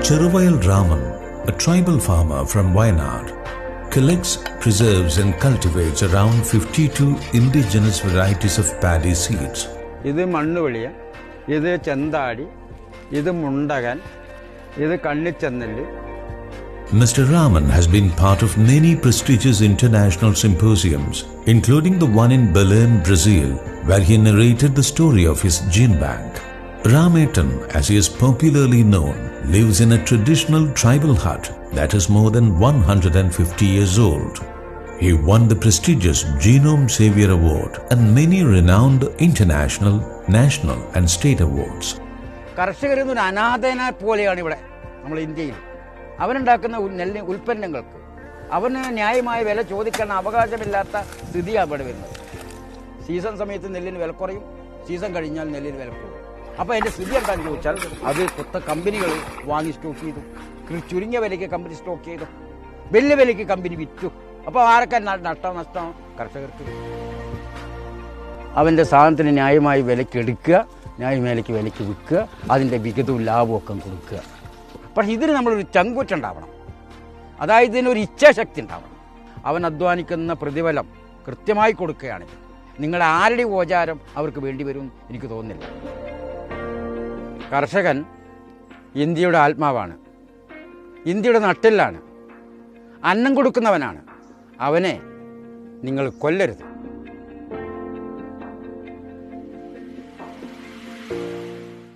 Cheruvayal Raman, a tribal farmer from Wayanad, collects, preserves and cultivates around 52 indigenous varieties of paddy seeds. ഇത് മണ്ണുവെളിയ, ഇത് ചെന്താടി, ഇത് മുണ്ടകൻ, ഇത് കണ്ണിച്ചെന്നല്. Mr. Raman has been part of many prestigious international symposiums, including the one in Belém, Brazil, where he narrated the story of his gene bank. Rametan, as he is popularly known, lives in a traditional tribal hut that is more than 150 years old. He won the prestigious Genome Savior Award and many renowned international, national and state awards. കർഷകരൊരു അനാഥനെ പോലെയാണ് ഇവിടെ നമ്മൾ ഇന്ത്യയിൽ. അവനുണ്ടാക്കുന്ന നെല്ല് ഉൽപ്പന്നങ്ങൾക്ക് അവന് ന്യായമായ വില ചോദിക്കാൻ അവകാശമില്ലാത്ത സ്ഥിതിയാണ് ഇവിടെ വരുന്നത്. സീസൺ സമയത്ത് നെല്ലിന് വില കുറയും, സീസൺ കഴിഞ്ഞാൽ നെല്ലിന് വില കൂടും. അപ്പോൾ അതിൻ്റെ സ്ഥിതി എന്താണെന്ന് ചോദിച്ചാൽ അത് കമ്പനികൾ വാങ്ങി സ്റ്റോക്ക് ചെയ്തു, ചുരുങ്ങിയ വിലയ്ക്ക് കമ്പനി സ്റ്റോക്ക് ചെയ്തു, വലിയ വിലയ്ക്ക് കമ്പനി വിറ്റു. അപ്പോൾ ആരൊക്കെ നഷ്ടം കർഷകർക്ക്. അവൻ്റെ സാധനത്തിന് ന്യായമായ വിലയ്ക്ക് എടുക്കുക, ന്യായമായ വിലയ്ക്ക് വിൽക്കുക, അതിൻ്റെ വിഹിതവും ലാഭവും ഒക്കെ കൊടുക്കുക. പക്ഷേ ഇതിന് നമ്മളൊരു ചങ്കൂറ്റുണ്ടാവണം, അതായത് ഇതിനൊരു ഇച്ഛാശക്തി ഉണ്ടാവണം. അവൻ അധ്വാനിക്കുന്ന പ്രതിഫലം കൃത്യമായി കൊടുക്കുകയാണെങ്കിൽ നിങ്ങളുടെ ആരുടെ ഓചാരം അവർക്ക് വേണ്ടി വരും എനിക്ക് തോന്നുന്നില്ല. കർഷകൻ ഇന്ത്യയുടെ ആത്മാവാണ്, ഇന്ത്യയുടെ നട്ടെല്ലാണ്, അന്നം കൊടുക്കുന്നവനാണ്. അവനെ നിങ്ങൾ കൊല്ലരുത്.